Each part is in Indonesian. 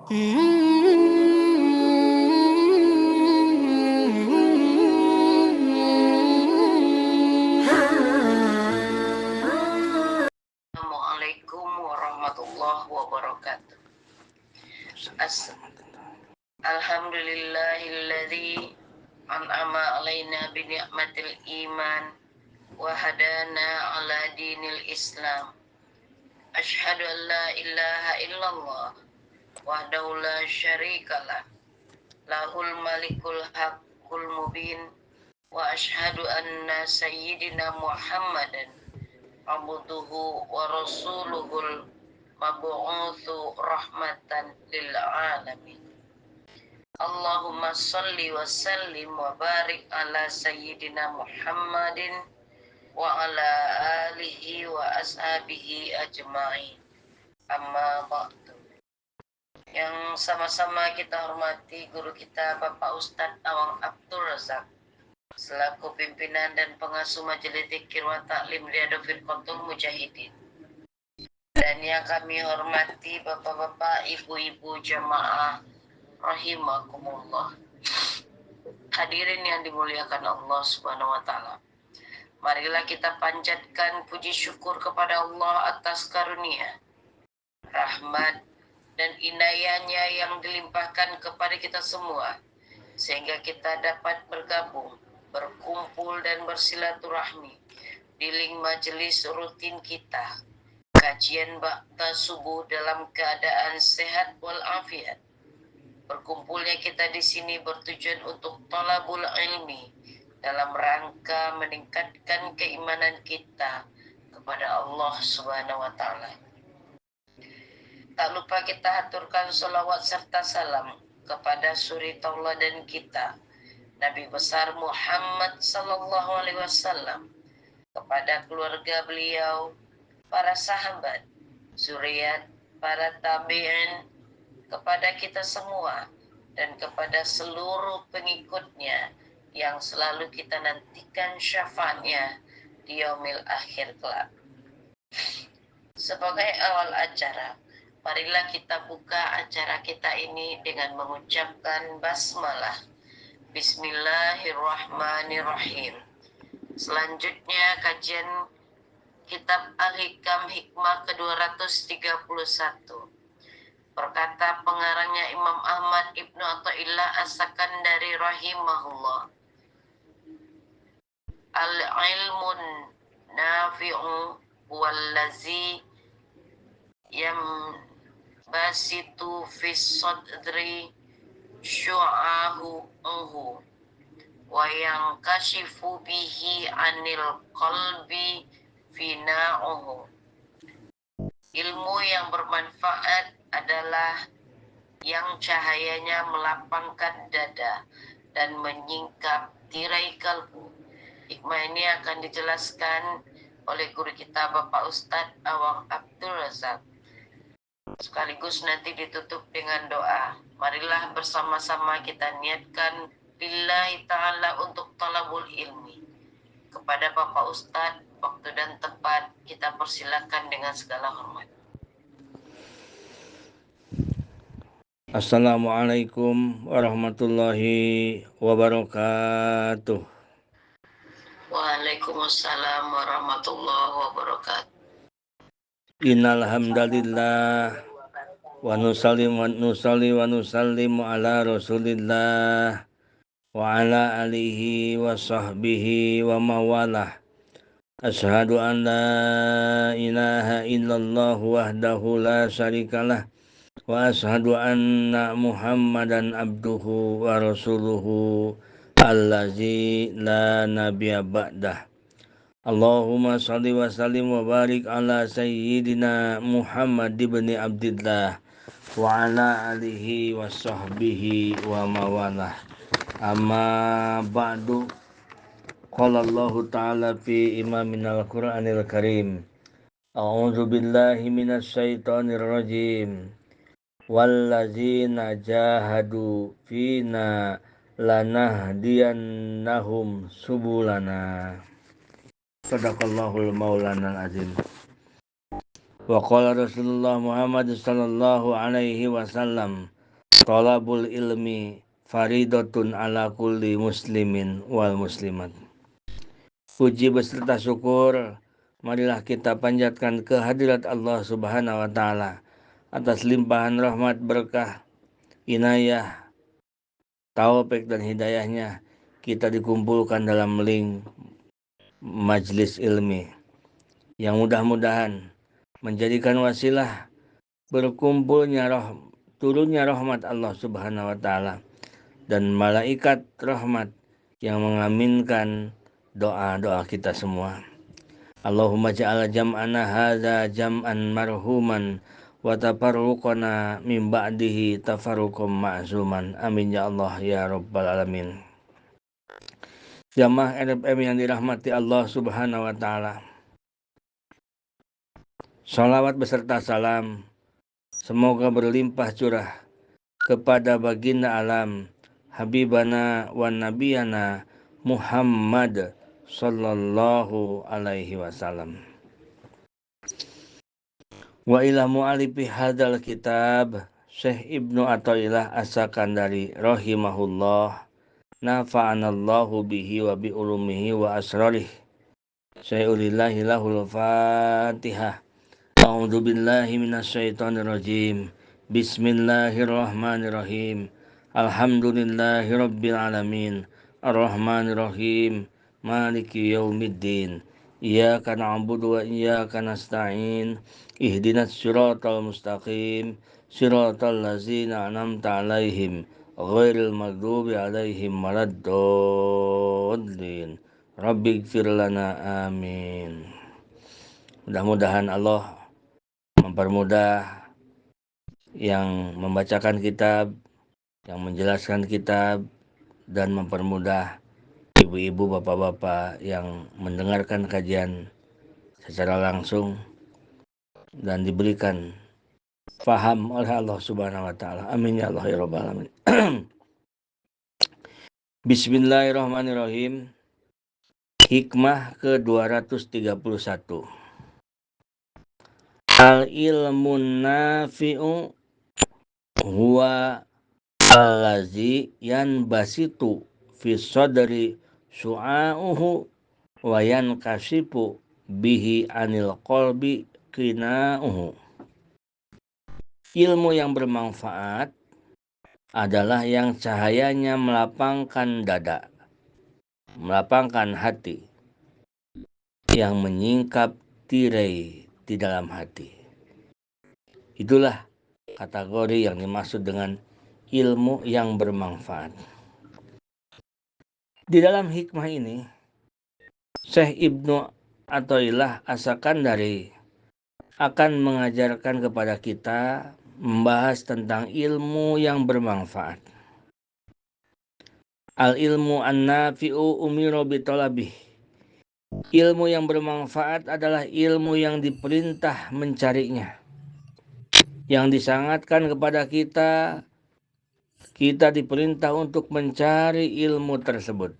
Assalamualaikum warahmatullahi wabarakatuh. Alhamdulillahilladzi an'ama alaina bi ni'matil iman wa hadana ala dinil Islam. Asyhadu an la ilaha illallah wahdahu la syarikalah lahul malikul haqqul mubin wa asyhadu anna sayyidina Muhammadan abduhu wa rasuluhul mab'utsu rahmatan lil alamin. Allahumma salli wa sallim wa barik ala sayyidina Muhammadin wa ala alihi wa ashabihi ajma'in. Amma ba'du. Yang sama-sama kita hormati guru kita Bapak Ustadz Awang Abdul Razak selaku pimpinan dan pengasuh Majelis Dzikir wa Ta'lim Riyadhus Firqatul Mujahidin. Dan yang kami hormati Bapak-bapak, Ibu-ibu jamaah rahimakumullah. Hadirin yang dimuliakan Allah Subhanahu wa taala. Marilah kita panjatkan puji syukur kepada Allah atas karunia, rahmat dan inayahnya yang dilimpahkan kepada kita semua, sehingga kita dapat bergabung, berkumpul dan bersilaturahmi di link majelis rutin kita, kajian ba'da subuh dalam keadaan sehat walafiat. Berkumpulnya kita di sini bertujuan untuk thalabul ilmi dalam rangka meningkatkan keimanan kita kepada Allah Subhanahu wa taala. Tak lupa kita haturkan sholawat serta salam kepada suri tauladan kita, Nabi besar Muhammad sallallahu alaihi wasallam, kepada keluarga beliau, para sahabat, zuriat, para tabi'in, kepada kita semua dan kepada seluruh pengikutnya yang selalu kita nantikan syafaatnya di yaumil akhir kelak. Sebagai awal acara, marilah kita buka acara kita ini dengan mengucapkan basmalah. Bismillahirrahmanirrahim. Selanjutnya kajian kitab Al-Hikam hikmah ke-231. Berkata pengarangnya Imam Ahmad Ibnu Athaillah As-Sakandari rahimahullah, al-ilmun nafi'u wallazi yambasitu fis sadri syu'ahu wa yankashifu bihi anil qalbi fina'uhu. Ilmu yang bermanfaat adalah yang cahayanya melapangkan dada dan menyingkap tirai kalbu. Hikmah ini akan dijelaskan oleh guru kita Bapak Ustadz Awang Abdul Razak. Sekaligus nanti ditutup dengan doa. Marilah bersama-sama kita niatkan billahi ta'ala untuk talabul ilmi. Kepada Bapak Ustadz, waktu dan tempat kita persilakan dengan segala hormat. Assalamualaikum warahmatullahi wabarakatuh. Waalaikumsalam warahmatullahi wabarakatuh. Innal hamdalillah wa nusalli wa nusallimu ala Rasulillah wa ala alihi wa sahbihi wa mawalah. Asyhadu an la ilaha illallah wahdahu la syarikalah wa asyhadu anna Muhammadan abduhu wa rasuluhu allazi la nabiyya ba'dah. Allahumma salli wa sallim wa barik ala sayyidina Muhammad ibn Abdillah wa ala alihi wa sahbihi wa mawalah. Amma ba'du. Qala Allah ta'ala fi imaminal Qur'anil Karim. A'udzu billahi minasy syaithanir rajim. Wallazina jahadu fina lanahdiyannahum subulana. Sadaqallahul maulanal azim. Wa qala Rasulullah Muhammad sallallahu alaihi wasallam, talabul ilmi faridatun ala kulli muslimin wal muslimat. Puji beserta syukur marilah kita panjatkan kehadirat Allah Subhanahu wa taala atas limpahan rahmat, berkah, inayah, taufik dan hidayahnya kita dikumpulkan dalam link majlis ilmi yang mudah-mudahan menjadikan wasilah berkumpulnya turunnya rahmat Allah Subhanahu wa taala dan malaikat rahmat yang mengaminkan doa-doa kita semua. Allahumma ja'ala jam'ana hadza jam'an marhuman wa tafarruqana min ba'dihi tafarruqan ma'zuman. Amin ya Allah ya rabbal alamin. Jamaah RFM yang dirahmati Allah Subhanahu wa taala. Salawat beserta salam semoga berlimpah curah kepada baginda alam Habibana wa Nabiyana Muhammad sallallahu alaihi wasallam. Wa ila mu'alifi hadal kitab Syekh Ibnu Athaillah As-Sakandari rahimahullah, nafa'anallahu bihi wa bi ulumihi wa asrarih. Syai'ulillahi lahul Fatihah. A'udzu billahi minasyaitonir rajim. Bismillahirrahmanirrahim. Alhamdulillahi rabbil alamin. Arrahmanir rahim. Maliki yaumiddin. Iyyaka na'budu wa iyyaka nasta'in. Ihdinas siratal mustaqim. Siratal ladzina an'amta 'alaihim ghairil maghdubi 'alaihim waladdallin. Rabbighfir lana, amin. Mudah-mudahan Allah mempermudah yang membacakan kitab, yang menjelaskan kitab, dan mempermudah ibu-ibu, bapak-bapak yang mendengarkan kajian secara langsung dan diberikan faham oleh Allah Subhanahu wa taala. Amin ya Allah ya rabbal alamin. Bismillahirrahmanirrahim. Hikmah ke-231. Al-ilmun nafi'u huwa allazi yanbasitu fi sadri su'a'uhu wa yankashifu bihi anil qalbi qina'uhu. Ilmu yang bermanfaat adalah yang cahayanya melapangkan dada, melapangkan hati, yang menyingkap tirai di dalam hati. Itulah kategori yang dimaksud dengan ilmu yang bermanfaat. Di dalam hikmah ini, Syekh Ibnu Athaillah As-Sakandari akan mengajarkan kepada kita membahas tentang ilmu yang bermanfaat. Al-ilmu an-nafi'u umiru bitolabih. Ilmu yang bermanfaat adalah ilmu yang diperintah mencarinya, yang disangatkan kepada kita. Kita diperintah untuk mencari ilmu tersebut.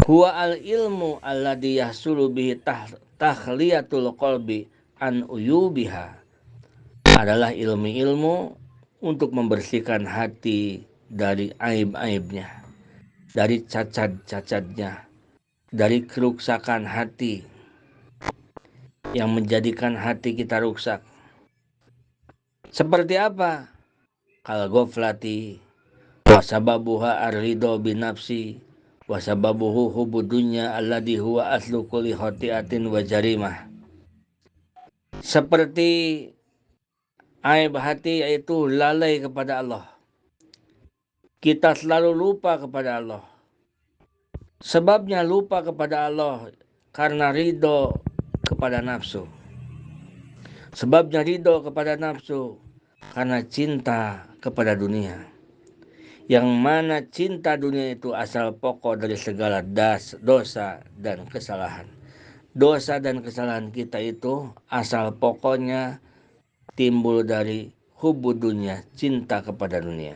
Huwa al-ilmu alladhi yahsulu bihi takhliyatul qalbi an uyubiha. Adalah ilmu-ilmu untuk membersihkan hati dari aib-aibnya, dari cacat-cacatnya, dari keruksakan hati yang menjadikan hati kita rusak. Seperti apa? Kal ghaflati wasababuha ar-ridho binafsi wasababuhu hubudunya alladhi huwa aslu kulli khotiatin wa jarimah. Seperti aib hati, yaitu lalai kepada Allah. Kita selalu lupa kepada Allah. Sebabnya lupa kepada Allah karena ridho kepada nafsu. Sebabnya ridho kepada nafsu karena cinta kepada dunia. Yang mana cinta dunia itu asal pokok dari segala dosa dan kesalahan. Dosa dan kesalahan kita itu asal pokoknya timbul dari hubud dunia, cinta kepada dunia.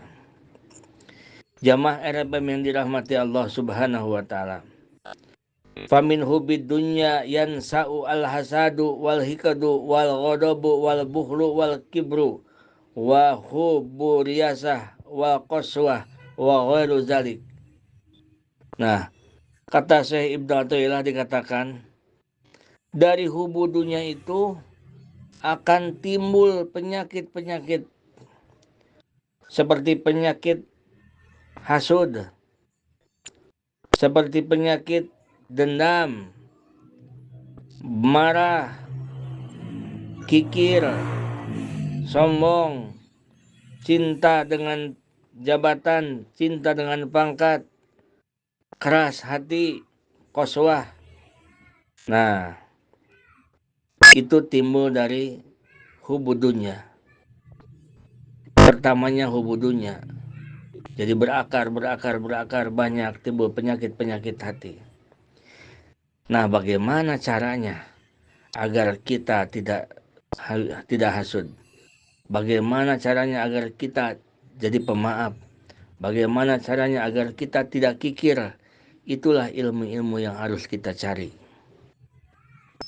Jamaah RFM yang dirahmati Allah Subhanahu wa taala. Famin hubid dunya yansa'u al-hasadu wal hikadu wal ghadabu wal buhlu wal kibru wa hubbu riyasah wal qaswah wa ghairu zalik. Nah, kata Syekh Ibnu Athaillah dikatakan, dari hubu dunia itu akan timbul penyakit-penyakit seperti penyakit hasud, seperti penyakit dendam, marah, kikir, sombong, cinta dengan jabatan, cinta dengan pangkat, keras hati, qaswah. Nah, itu timbul dari hubu dunya. Pertamanya hubu dunya. Jadi berakar banyak timbul penyakit-penyakit hati. Nah, bagaimana caranya agar kita tidak hasud? Bagaimana caranya agar kita jadi pemaaf? Bagaimana caranya agar kita tidak kikir? Itulah ilmu-ilmu yang harus kita cari.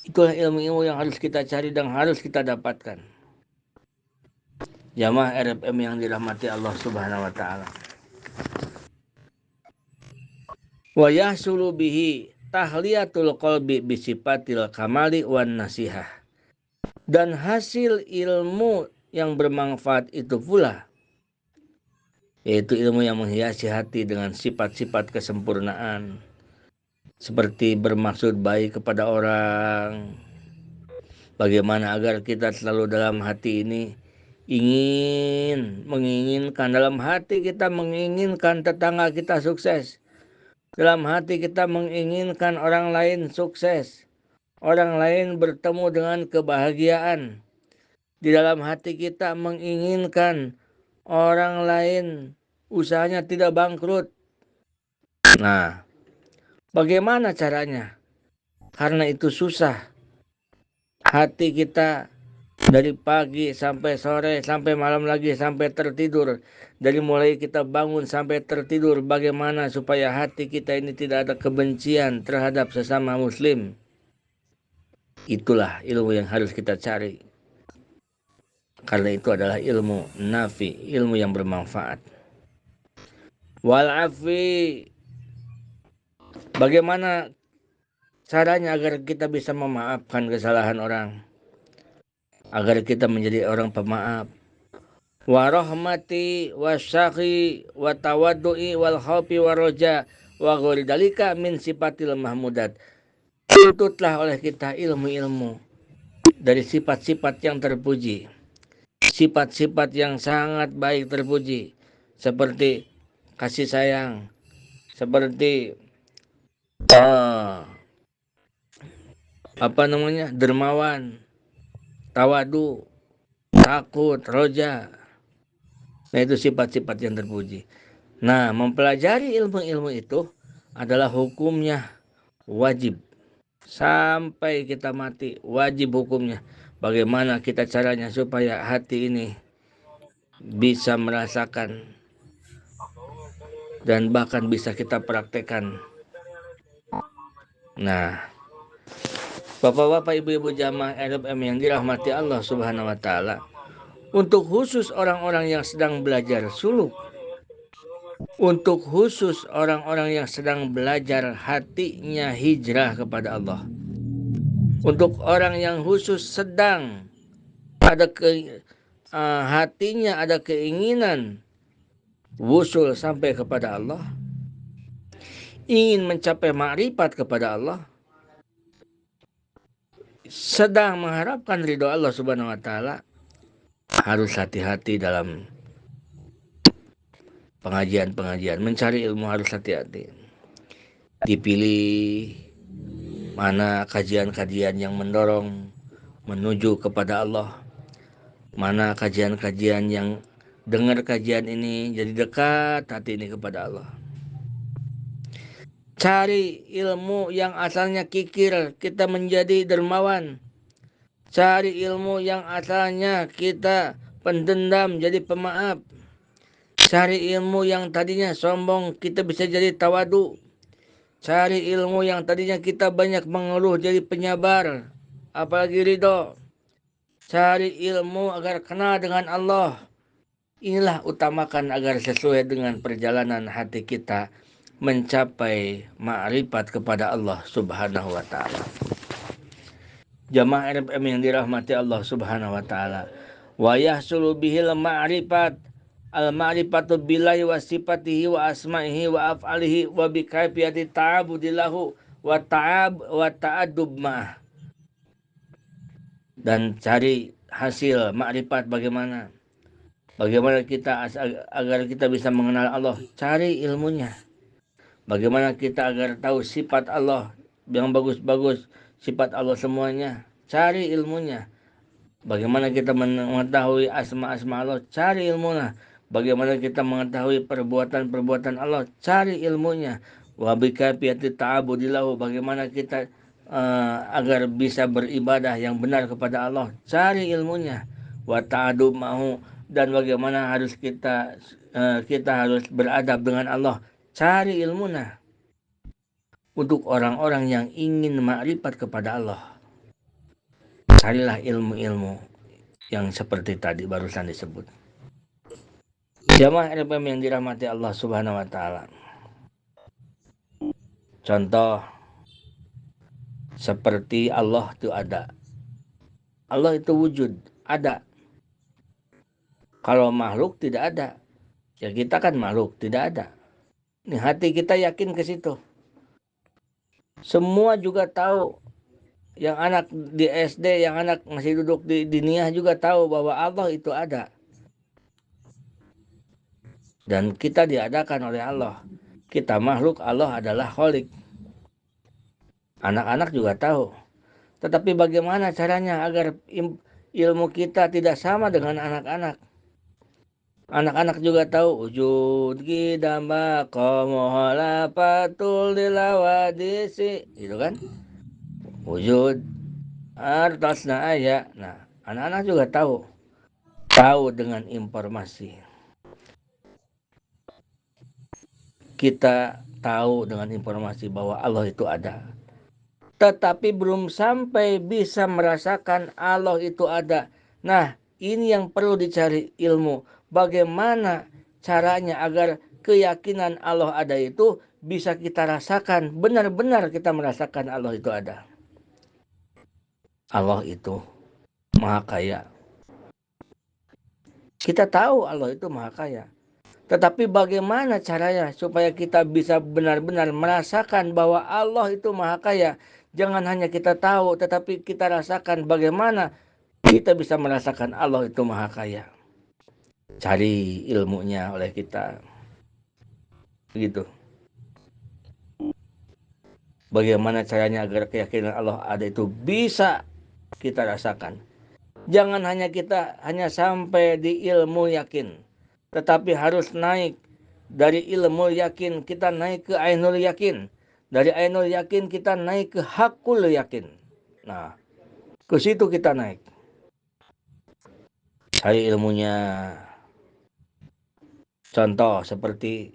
Itulah ilmu-ilmu yang harus kita cari dan harus kita dapatkan. Jamaah RFM yang dirahmati Allah Subhanahu wa taala. Wa yahsulu bihi tahliyatul qalbi bisifatil kamali wan nasihah. Dan hasil ilmu yang bermanfaat itu pula, yaitu ilmu yang menghiasi hati dengan sifat-sifat kesempurnaan, seperti bermaksud baik kepada orang. Bagaimana agar kita selalu dalam hati ini menginginkan, dalam hati kita menginginkan tetangga kita sukses, dalam hati kita menginginkan orang lain sukses, orang lain bertemu dengan kebahagiaan, di dalam hati kita menginginkan orang lain usahanya tidak bangkrut. Nah, bagaimana caranya? Karena itu susah. Hati kita dari pagi sampai sore, sampai malam lagi, sampai tertidur. Dari mulai kita bangun sampai tertidur, bagaimana supaya hati kita ini tidak ada kebencian terhadap sesama muslim. Itulah ilmu yang harus kita cari. Karena itu adalah ilmu nafi, ilmu yang bermanfaat. Walafi, bagaimana caranya agar kita bisa memaafkan kesalahan orang, agar kita menjadi orang pemaaf. Wa rahmati wa syaqi wa tawaddu'i wal khaufi wa roja wa ghairi dalika min sifatil mahmudat. Tuntutlah oleh kita ilmu-ilmu dari sifat-sifat yang terpuji, sifat-sifat yang sangat baik terpuji, seperti kasih sayang, seperti dermawan, tawadu, takut, roja. Nah, itu sifat-sifat yang terpuji. Nah, mempelajari ilmu-ilmu itu adalah hukumnya wajib. Sampai kita mati, wajib hukumnya. Bagaimana kita caranya supaya hati ini bisa merasakan dan bahkan bisa kita praktekkan. Nah, Bapak-bapak, ibu-ibu jamaah RFM yang dirahmati Allah Subhanahu wa taala, untuk khusus orang-orang yang sedang belajar suluk, untuk khusus orang-orang yang sedang belajar hatinya hijrah kepada Allah, untuk orang yang khusus sedang ada hatinya ada keinginan wusul sampai kepada Allah, ingin mencapai makrifat kepada Allah, sedang mengharapkan ridho Allah Subhanahu wa taala, harus hati-hati dalam pengajian-pengajian, mencari ilmu harus hati-hati. Dipilih mana kajian-kajian yang mendorong menuju kepada Allah, mana kajian-kajian yang dengar kajian ini jadi dekat hati ini kepada Allah. Cari ilmu yang asalnya kikir, kita menjadi dermawan. Cari ilmu yang asalnya kita pendendam, jadi pemaaf. Cari ilmu yang tadinya sombong, kita bisa jadi tawadu. Cari ilmu yang tadinya kita banyak mengeluh jadi penyabar. Apalagi ridho. Cari ilmu agar kenal dengan Allah. Inilah utamakan agar sesuai dengan perjalanan hati kita mencapai ma'rifat kepada Allah Subhanahu wa taala. Jamaah RFM yang dirahmati Allah Subhanahu wa taala. Wa yahsulu bihil ma'rifat al-ma'rifatu billahi wa sifatihi wa asma'ihi wa af'alihi wa bi kaifiyati ta'abudilahu wa ta'adub ma'ah. Dan cari hasil ma'rifat bagaimana kita agar kita bisa mengenal Allah. Cari ilmunya. Bagaimana kita agar tahu sifat Allah yang bagus-bagus, sifat Allah semuanya. Cari ilmunya. Bagaimana kita mengetahui asma-asma Allah. Cari ilmunya. Bagaimana kita mengetahui perbuatan-perbuatan Allah. Cari ilmunya. Wa bikafiyati ta'abudilahu. Bagaimana kita agar bisa beribadah yang benar kepada Allah. Cari ilmunya. Wa ta'adub ma'hu. Dan bagaimana harus kita harus beradab dengan Allah. Cari ilmunya. Untuk orang-orang yang ingin makrifat kepada Allah, carilah ilmu-ilmu yang seperti tadi barusan disebut. Jamaah RPM yang dirahmati Allah Subhanahu wa taala. Contoh seperti Allah itu ada. Allah itu wujud, ada. Kalau makhluk tidak ada. Ya kita kan makhluk, tidak ada. Ini hati kita yakin ke situ. Semua juga tahu, yang anak di SD, yang anak masih duduk di diniyah juga tahu bahwa Allah itu ada. Dan kita diadakan oleh Allah. Kita makhluk, Allah adalah Khalik. Anak-anak juga tahu. Tetapi bagaimana caranya agar ilmu kita tidak sama dengan anak-anak? Anak-anak juga tahu wujud gidamba qamohala patul dilawadisi, gitu kan? Wujud artasna ayat. Nah, anak-anak juga tahu dengan informasi. Kita tahu dengan informasi bahwa Allah itu ada. Tetapi belum sampai bisa merasakan Allah itu ada. Nah, ini yang perlu dicari ilmu. Bagaimana caranya agar keyakinan Allah ada itu bisa kita rasakan, benar-benar kita merasakan Allah itu ada. Allah itu Maha Kaya. Kita tahu Allah itu Maha Kaya. Tetapi bagaimana caranya supaya kita bisa benar-benar merasakan bahwa Allah itu Maha Kaya? Jangan hanya kita tahu, tetapi kita rasakan bagaimana kita bisa merasakan Allah itu Maha Kaya. Cari ilmunya oleh kita. Begitu. Bagaimana caranya agar keyakinan Allah ada itu bisa kita rasakan. Jangan hanya kita sampai di ilmu yakin, tetapi harus naik dari ilmu yakin kita naik ke ainul yakin. Dari ainul yakin kita naik ke hakul yakin. Nah, ke situ kita naik. Cari ilmunya. Contoh seperti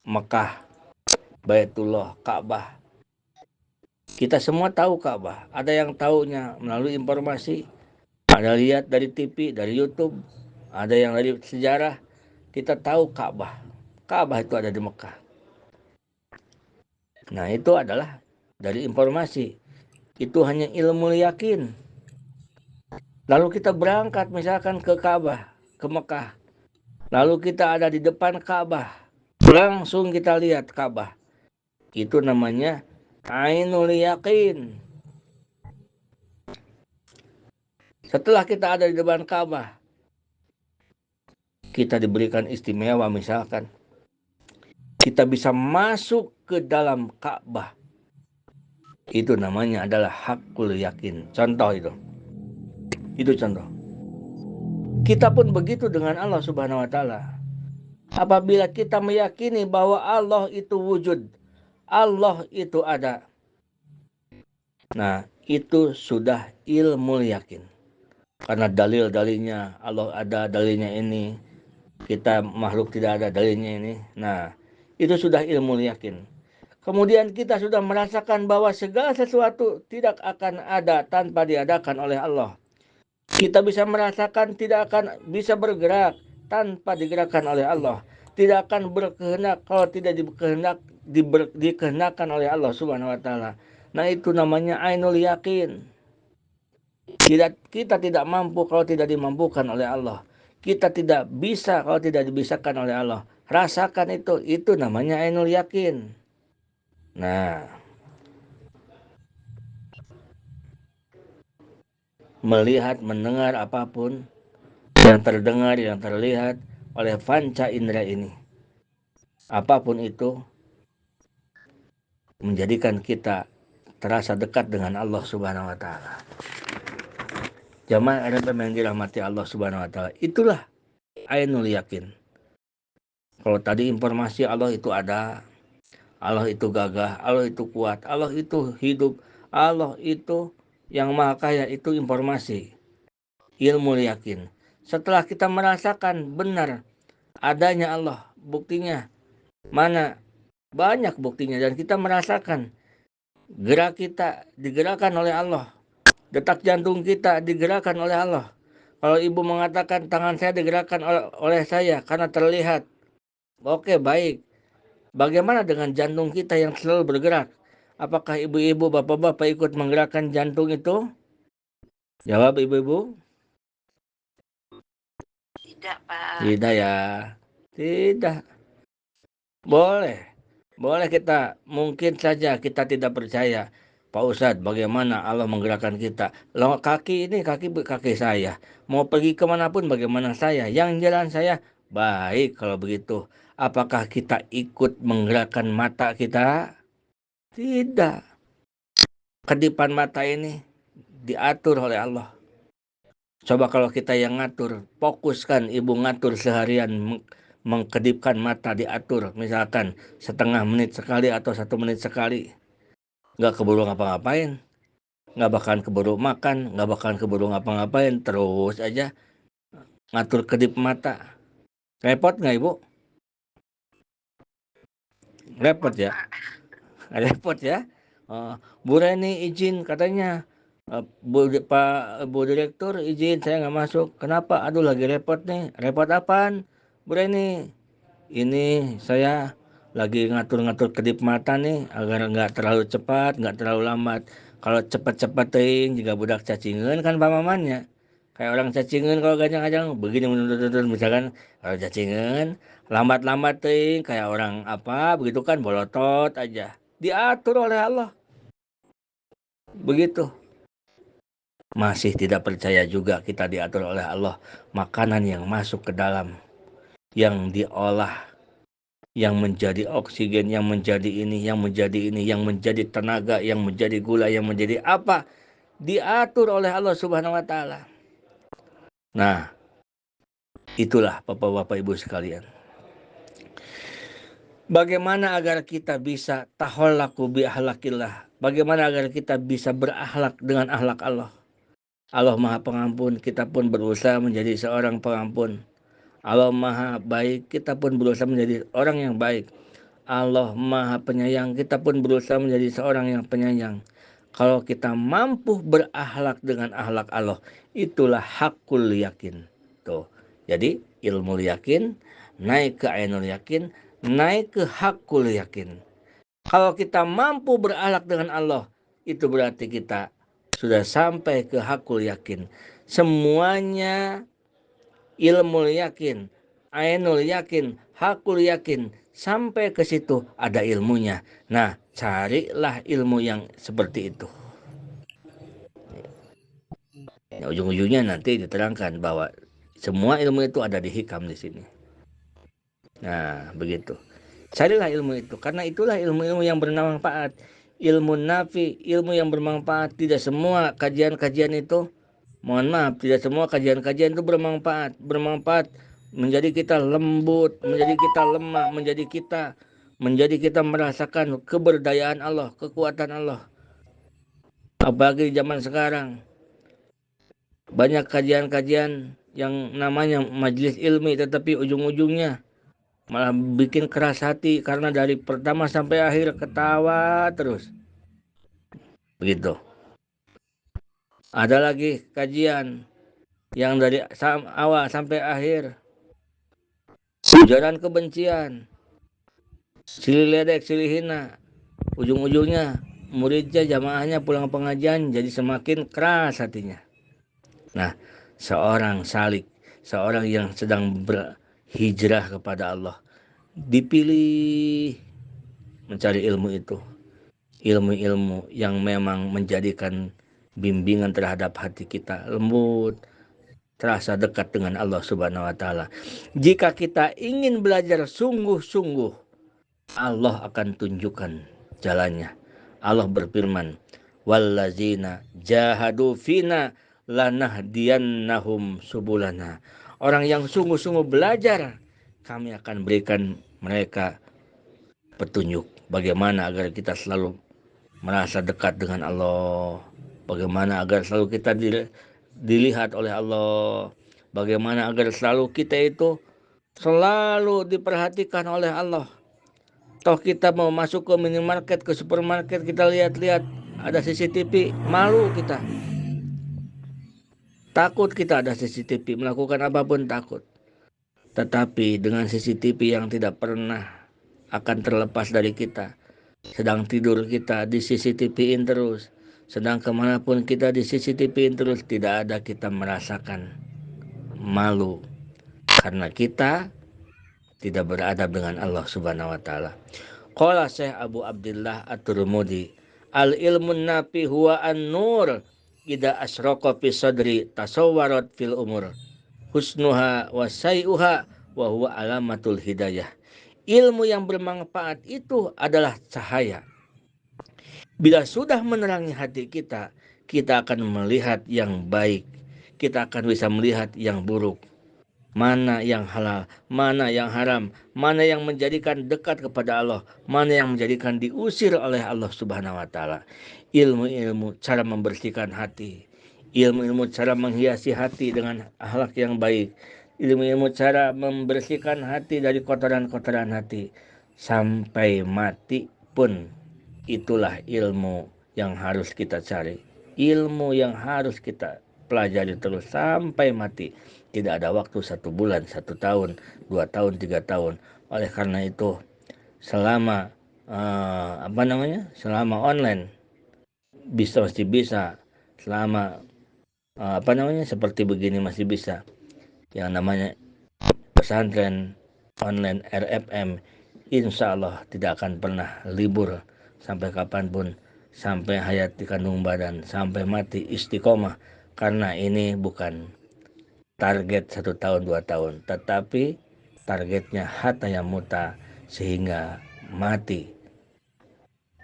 Mekah, Baitullah, Ka'bah. Kita semua tahu Ka'bah. Ada yang tahunya melalui informasi, ada lihat dari TV, dari YouTube, ada yang dari sejarah. Kita tahu Ka'bah. Ka'bah itu ada di Mekah. Nah, itu adalah dari informasi. Itu hanya ilmu yakin. Lalu kita berangkat misalkan ke Ka'bah, ke Mekah. Lalu kita ada di depan Ka'bah. Langsung kita lihat Ka'bah. Itu namanya ainul yakin. Setelah kita ada di depan Ka'bah, kita diberikan istimewa misalkan. Kita bisa masuk ke dalam Ka'bah. Itu namanya adalah hakul yakin. Contoh itu. Itu contoh. Kita pun begitu dengan Allah Subhanahu wa taala. Apabila kita meyakini bahwa Allah itu wujud, Allah itu ada. Nah, itu sudah ilmu yakin. Karena dalil-dalilnya Allah ada, dalilnya ini. Kita makhluk tidak ada dalilnya ini. Nah, itu sudah ilmu yakin. kemudian kita sudah merasakan bahwa segala sesuatu tidak akan ada tanpa diadakan oleh Allah. Kita bisa merasakan tidak akan bisa bergerak tanpa digerakkan oleh Allah. Tidak akan berkehendak kalau tidak dikehendakkan oleh Allah Subhanahu wa taala. Nah, itu namanya ainul yakin. Kita tidak mampu kalau tidak dimampukan oleh Allah. Kita tidak bisa kalau tidak dibisakan oleh Allah. Rasakan itu namanya ainul yakin. Nah, melihat, mendengar apapun yang terdengar, yang terlihat oleh panca indera ini, apapun itu menjadikan kita terasa dekat dengan Allah Subhanahu wa taala. Jamaah RMM yang dirahmati Allah Subhanahu wa taala, itulah ainul yakin. Kalau tadi informasi Allah itu ada, Allah itu gagah, Allah itu kuat, Allah itu hidup, Allah itu yang maha kaya, itu informasi, ilmu yakin. Setelah kita merasakan benar adanya Allah, buktinya mana? Banyak buktinya, dan kita merasakan gerak kita digerakkan oleh Allah, detak jantung kita digerakkan oleh Allah. Kalau ibu mengatakan tangan saya digerakkan oleh saya karena terlihat, oke, baik. Bagaimana dengan jantung kita yang selalu bergerak? Apakah ibu-ibu, bapak-bapak ikut menggerakkan jantung itu? Jawab ibu-ibu. Tidak, Pak. Tidak ya. Tidak. Boleh kita, mungkin saja kita tidak percaya. Pak Ustadz, bagaimana Allah menggerakkan kita? Loh, kaki saya. Mau pergi kemanapun bagaimana saya? Yang jalan saya, baik kalau begitu. Apakah kita ikut menggerakkan mata kita? Tidak. Kedipan mata ini diatur oleh Allah. Coba kalau kita yang ngatur, fokuskan ibu ngatur seharian, mengkedipkan mata diatur, misalkan setengah menit sekali atau 1 menit sekali. Nggak keburu ngapa-ngapain, nggak bakalan keburu makan, nggak bakalan keburu ngapa-ngapain, terus aja ngatur kedip mata. Repot nggak ibu? Repot ya? Repot ya? Bu Reni izin katanya, Bu Direktur izin saya nggak masuk. Kenapa? Aduh lagi repot nih. Repot apaan? Bu Reni, ini saya lagi ngatur-ngatur kedip mata nih agar nggak terlalu cepat, nggak terlalu lambat. Kalau cepat-cepat ting juga budak cacingan kan pamamannya. Kayak orang cacingan kalau gajang-gajang begini misalkan kalau cacingan lambat-lambat ting kayak orang apa begitu kan bolotot aja. Diatur oleh Allah. Begitu. Masih tidak percaya juga kita diatur oleh Allah. Makanan yang masuk ke dalam, yang diolah, yang menjadi oksigen, yang menjadi ini, yang menjadi ini, yang menjadi tenaga, yang menjadi gula, yang menjadi apa, diatur oleh Allah Subhanahu wa taala. Nah, itulah Bapak-bapak Ibu sekalian. Bagaimana agar kita bisa tahollaku bi ahlakillah? Bagaimana agar kita bisa berakhlak dengan akhlak Allah? Allah Maha Pengampun, kita pun berusaha menjadi seorang pengampun. Allah Maha Baik, kita pun berusaha menjadi orang yang baik. Allah Maha Penyayang, kita pun berusaha menjadi seorang yang penyayang. Kalau kita mampu berakhlak dengan akhlak Allah, itulah hakul yakin. Tuh. Jadi ilmu yakin naik ke ainul yakin, naik ke hakul yakin. Kalau kita mampu berakhlak dengan Allah, itu berarti kita sudah sampai ke hakul yakin. Semuanya ilmu yakin, ainul yakin, hakul yakin, sampai ke situ ada ilmunya. Nah, carilah ilmu yang seperti itu. Nah, ujung-ujungnya nanti diterangkan bahwa semua ilmu itu ada di hikam di sini. Nah, begitu. Carilah ilmu itu, karena itulah ilmu-ilmu yang bermanfaat. Ilmu nafi, ilmu yang bermanfaat. Tidak semua kajian-kajian itu, mohon maaf, tidak semua kajian-kajian itu bermanfaat. Bermanfaat menjadi kita lembut, menjadi kita lemah, menjadi kita merasakan keberdayaan Allah, kekuatan Allah. Apalagi di zaman sekarang, banyak kajian-kajian yang namanya majelis ilmi, tetapi ujung-ujungnya malah bikin keras hati karena dari pertama sampai akhir ketawa terus. Begitu. Ada lagi kajian yang dari awal sampai akhir ujaran kebencian, silih ledek, silih hina. Ujung-ujungnya muridnya, jamaahnya pulang pengajian jadi semakin keras hatinya. Nah, seorang salik, seorang yang sedang berhijrah kepada Allah, dipilih mencari ilmu itu. Ilmu-ilmu yang memang menjadikan bimbingan terhadap hati kita lembut, terasa dekat dengan Allah Subhanahu wa taala. Jika kita ingin belajar sungguh-sungguh, Allah akan tunjukkan jalannya. Allah berfirman, "Wallazina jahadu fina lanahdiyannahum subulana." Orang yang sungguh-sungguh belajar, kami akan berikan mereka petunjuk bagaimana agar kita selalu merasa dekat dengan Allah, bagaimana agar selalu kita dilihat oleh Allah, bagaimana agar selalu kita itu selalu diperhatikan oleh Allah. Toh kita mau masuk ke minimarket, ke supermarket, kita lihat-lihat ada CCTV, malu kita. Takut kita ada CCTV, melakukan apapun takut. Tetapi dengan CCTV yang tidak pernah akan terlepas dari kita, sedang tidur kita di CCTV-in terus, sedang kemanapun kita di CCTV-in terus, tidak ada kita merasakan malu karena kita tidak beradab dengan Allah Subhanahu wa taala. Qala Syekh Abu Abdullah At-Tirmidzi, al ilmun nafi huwa an-nur idza asraqa fi sadri tasawwarat fil umur husnuha wa sayyuha wa huwa alamatul hidayah. Ilmu yang bermanfaat itu adalah cahaya. Bila sudah menerangi hati kita, kita akan melihat yang baik. Kita akan bisa melihat yang buruk. Mana yang halal, mana yang haram, mana yang menjadikan dekat kepada Allah, mana yang menjadikan diusir oleh Allah Subhanahu wa taala. Ilmu-ilmu cara membersihkan hati, ilmu-ilmu cara menghiasi hati dengan akhlak yang baik, ilmu-ilmu cara membersihkan hati dari kotoran-kotoran hati sampai mati pun. Itulah ilmu yang harus kita cari, ilmu yang harus kita pelajari terus sampai mati. Tidak ada waktu 1 bulan, 1 tahun, 2 tahun, 3 tahun. Oleh karena itu, selama selama online masih bisa, selama seperti begini masih bisa. Yang namanya pesantren online RFM, insya Allah tidak akan pernah libur sampai kapanpun, sampai hayat di kandung badan, sampai mati istiqomah. Karena ini bukan target 1 tahun 2 tahun, tetapi targetnya hatta yang muta, sehingga mati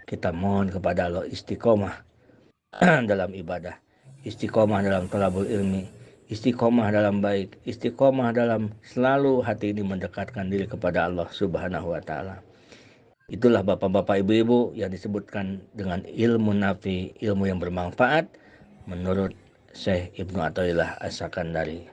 kita mohon kepada Allah istiqomah dalam ibadah, istiqomah dalam thalabul ilmi, istiqomah dalam baik, istiqomah dalam selalu hati ini mendekatkan diri kepada Allah Subhanahu wa taala. Itulah bapak-bapak, ibu-ibu yang disebutkan dengan ilmu nafi, ilmu yang bermanfaat menurut Syekh Ibnu Athaillah As-Sakandari.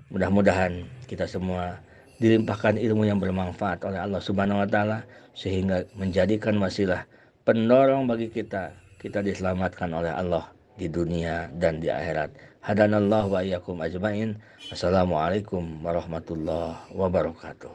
Mudah-mudahan kita semua dilimpahkan ilmu yang bermanfaat oleh Allah Subhanahu wa taala sehingga menjadikan wasilah pendorong bagi kita diselamatkan oleh Allah di dunia dan di akhirat. Hadanallahu wa iyyakum ajmain. Assalamualaikum warahmatullahi wabarakatuh.